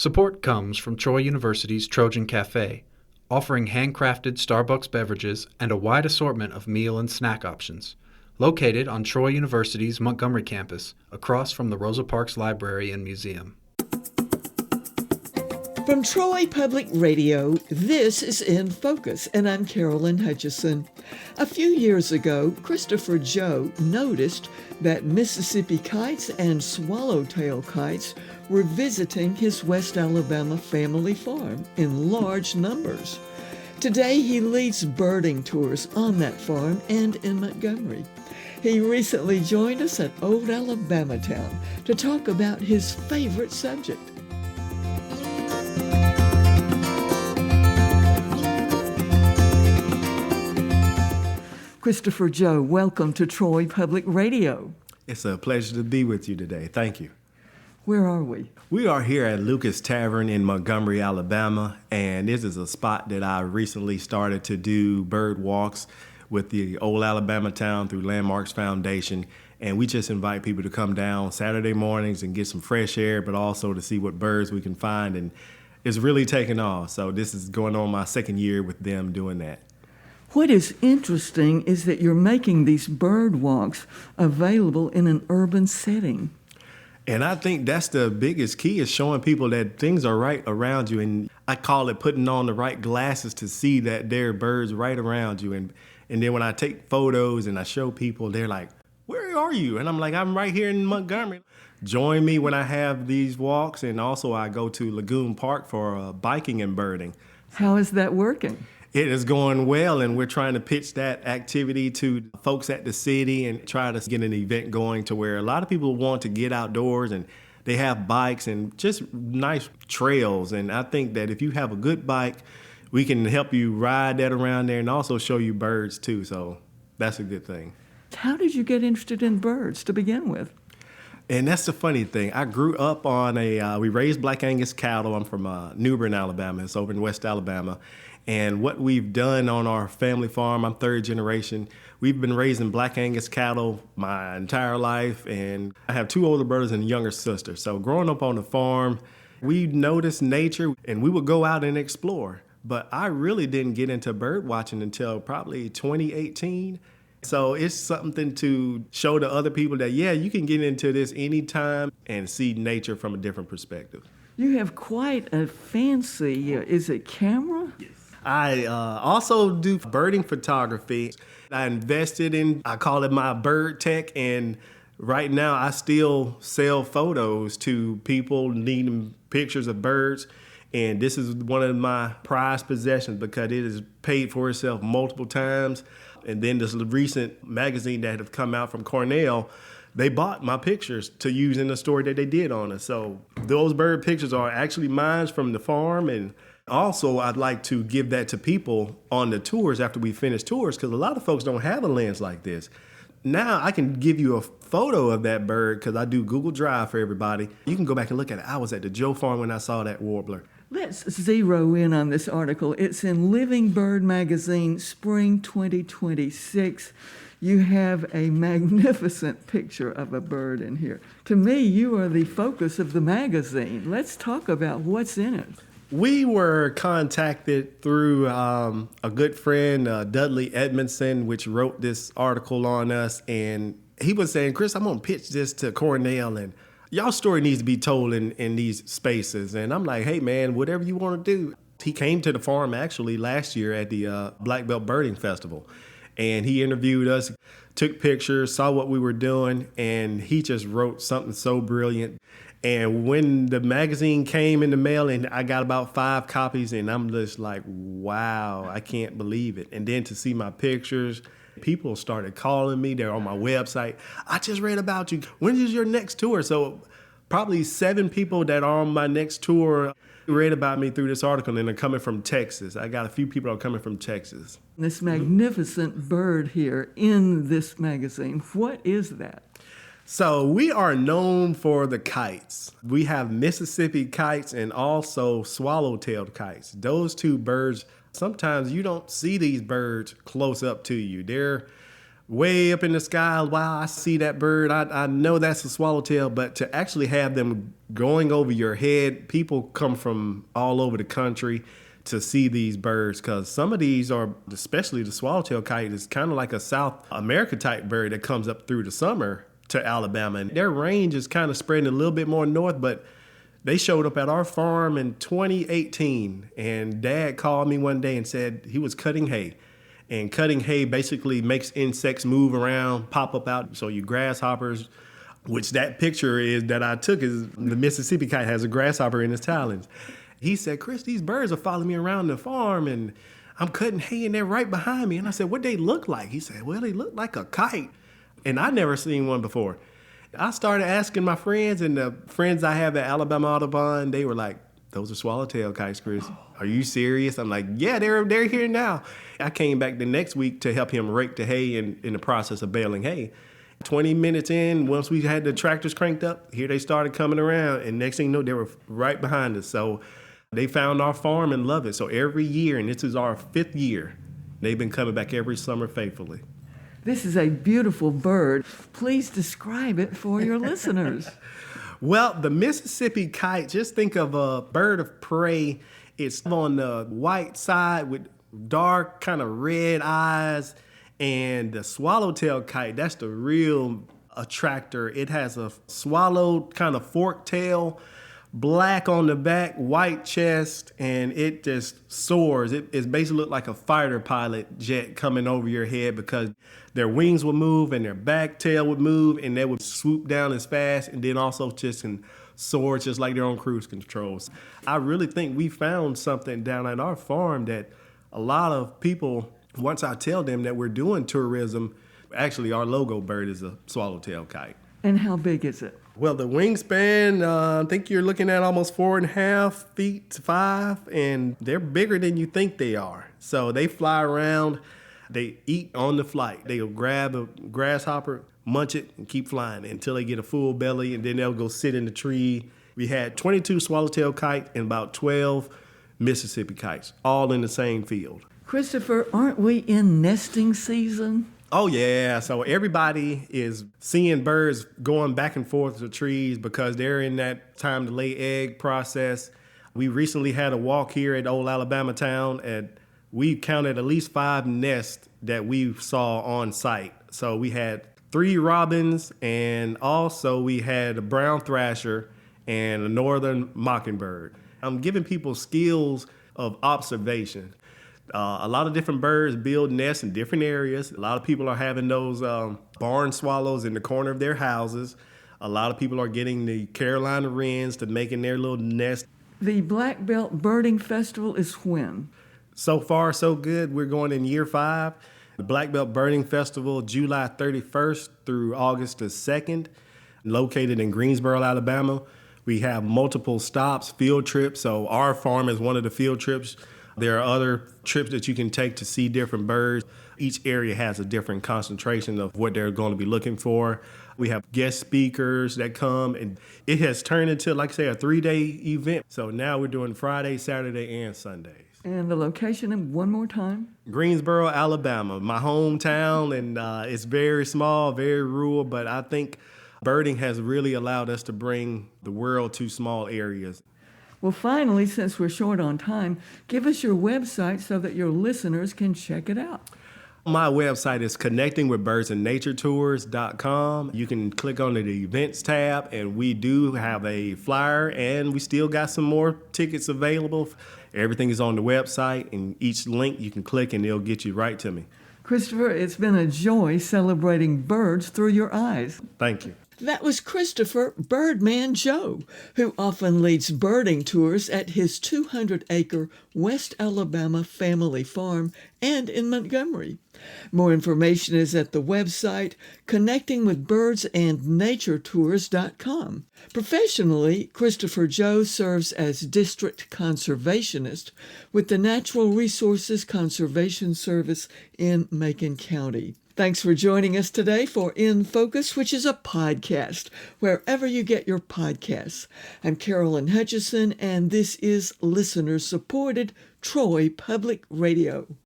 Support comes from Troy University's Trojan Cafe, offering handcrafted Starbucks beverages and a wide assortment of meal and snack options. Located on Troy University's Montgomery campus, across from the Rosa Parks Library and Museum. From Troy Public Radio, this is In Focus, and I'm Carolyn Hutchison. A few years ago, Christopher Joe noticed that Mississippi kites and swallowtail kites were visiting his West Alabama family farm in large numbers. Today, he leads birding tours on that farm and in Montgomery. He recently joined us at Old Alabama Town to talk about his favorite subject. Christopher Joe, welcome to Troy Public Radio. It's a pleasure to be with you today. Thank you. Where are we? We are here at Lucas Tavern in Montgomery, Alabama, and this is a spot that I recently started to do bird walks with the Old Alabama Town through Landmarks Foundation, and we just invite people to come down Saturday mornings and get some fresh air, but also to see what birds we can find, and it's really taken off. So this is going on my second year with them doing that. What is interesting is that you're making these bird walks available in an urban setting. And I think that's the biggest key, is showing people that things are right around you. And I call it putting on the right glasses to see that there are birds right around you. And then when I take photos and I show people, they're like, "Where are you?" And I'm like, "I'm right here in Montgomery." Join me when I have these walks. And also I go to Lagoon Park for biking and birding. How is that working? It is going well, and we're trying to pitch that activity to folks at the city and try to get an event going to where a lot of people want to get outdoors and they have bikes and just nice trails. And I think that if you have a good bike, we can help you ride that around there and also show you birds too. So that's a good thing. How did you get interested in birds to begin with? And that's the funny thing. I grew up on we raised Black Angus cattle. I'm from New Bern, Alabama. It's over in West Alabama. And what we've done on our family farm, I'm third generation, we've been raising Black Angus cattle my entire life. And I have two older brothers and a younger sister. So growing up on the farm, we noticed nature and we would go out and explore. But I really didn't get into bird watching until probably 2018. So it's something to show to other people that, yeah, you can get into this anytime and see nature from a different perspective. You have quite a fancy, is it camera? Yes. I also do birding photography. I invested in, I call it my bird tech, and right now I still sell photos to people needing pictures of birds. And this is one of my prized possessions because it has paid for itself multiple times. And then this recent magazine that have come out from Cornell, they bought my pictures to use in the story that they did on us. So those bird pictures are actually mine from the farm. And also I'd like to give that to people on the tours after we finish tours, because a lot of folks don't have a lens like this. Now I can give you a photo of that bird because I do Google Drive for everybody. You can go back and look at it. I was at the Joe Farm when I saw that warbler. Let's zero in on this article. It's in Living Bird Magazine, Spring 2026. You have a magnificent picture of a bird in here. To me, you are the focus of the magazine. Let's talk about what's in it. We were contacted through a good friend, Dudley Edmondson, which wrote this article on us. And he was saying, "Chris, I'm going to pitch this to Cornell, and y'all story needs to be told in these spaces." And I'm like, "Hey, man, whatever you want to do." He came to the farm actually last year at the Black Belt Birding Festival. And he interviewed us, took pictures, saw what we were doing, and he just wrote something so brilliant. And when the magazine came in the mail, and I got about 5 copies, and I'm just like, wow, I can't believe it. And then to see my pictures, people started calling me. They're on my website. "I just read about you. When is your next tour?" So probably 7 people that are on my next tour read about me through this article, and they're coming from Texas. I got a few people that are coming from Texas. This magnificent bird here in this magazine, what is that? So we are known for the kites. We have Mississippi kites and also swallow-tailed kites. Those two birds, sometimes you don't see these birds close up to you. They're way up in the sky. Wow, I see that bird. I know that's a swallowtail, but to actually have them going over your head, people come from all over the country to see these birds because some of these are, especially the swallowtail kite, is kind of like a South America type bird that comes up through the summer to Alabama. And their range is kind of spreading a little bit more north, but they showed up at our farm in 2018. And Dad called me one day and said he was cutting hay. And cutting hay basically makes insects move around, pop up out. So you grasshoppers, which that picture is that I took is the Mississippi kite has a grasshopper in its talons. He said, Chris, these birds are following me around the farm and I'm cutting hay and they're right behind me. And I said, what they look like? He said, well, they look like a kite. And I never seen one before. I started asking my friends, and the friends I have at Alabama Audubon, they were like, those are swallowtail kites, Chris. Are you serious? I'm like, yeah, they're here now. I came back the next week to help him rake the hay in the process of baling hay. 20 minutes in, once we had the tractors cranked up, here they started coming around. And next thing you know, they were right behind us. So they found our farm and love it. So every year, and this is our 5th year, they've been coming back every summer faithfully. This is a beautiful bird. Please describe it for your listeners. Well, the Mississippi kite, just think of a bird of prey. It's on the white side with dark kind of red eyes. And the swallowtail kite, that's the real attractor. It has a swallowed kind of forked tail, black on the back, white chest, and it just soars. It basically look like a fighter pilot jet coming over your head because their wings would move and their back tail would move and they would swoop down as fast and then also just can soar just like they're on cruise controls. I really think we found something down at our farm that a lot of people, once I tell them that we're doing tourism, actually our logo bird is a swallowtail kite. And how big is it? Well, the wingspan, I think you're looking at almost 4.5 feet to 5, and they're bigger than you think they are. So they fly around, they eat on the flight. They'll grab a grasshopper, munch it, and keep flying until they get a full belly, and then they'll go sit in the tree. We had 22 swallowtail kites and about 12 Mississippi kites, all in the same field. Christopher, aren't we in nesting season? Oh, yeah. So everybody is seeing birds going back and forth to trees because they're in that time to lay egg process. We recently had a walk here at Old Alabama Town, and we counted at least 5 nests that we saw on site. So we had 3 robins, and also we had a brown thrasher and a northern mockingbird. I'm giving people skills of observation. A lot of different birds build nests in different areas. A lot of people are having those barn swallows in the corner of their houses. A lot of people are getting the Carolina wrens to making their little nest. The Black Belt Birding Festival is when? So far, so good. We're going in year 5. The Black Belt Birding Festival, July 31st through August the 2nd, located in Greensboro, Alabama. We have multiple stops, field trips. So our farm is one of the field trips. There are other trips that you can take to see different birds. Each area has a different concentration of what they're going to be looking for. We have guest speakers that come, and it has turned into, like I say, a 3-day event. So now we're doing Friday, Saturday, and Sundays. And the location, and one more time? Greensboro, Alabama, my hometown, and it's very small, very rural, but I think birding has really allowed us to bring the world to small areas. Well, finally, since we're short on time, give us your website so that your listeners can check it out. My website is connectingwithbirdsandnaturetours.com. You can click on the events tab, and we do have a flyer, and we still got some more tickets available. Everything is on the website, and each link you can click, and it'll get you right to me. Christopher, it's been a joy celebrating birds through your eyes. Thank you. That was Christopher Birdman Joe, who often leads birding tours at his 200-acre West Alabama family farm and in Montgomery. More information is at the website connectingwithbirdsandnaturetours.com. Professionally, Christopher Joe serves as district conservationist with the Natural Resources Conservation Service in Macon County. Thanks for joining us today for In Focus, which is a podcast, wherever you get your podcasts. I'm Carolyn Hutchison, and this is listener-supported Troy Public Radio.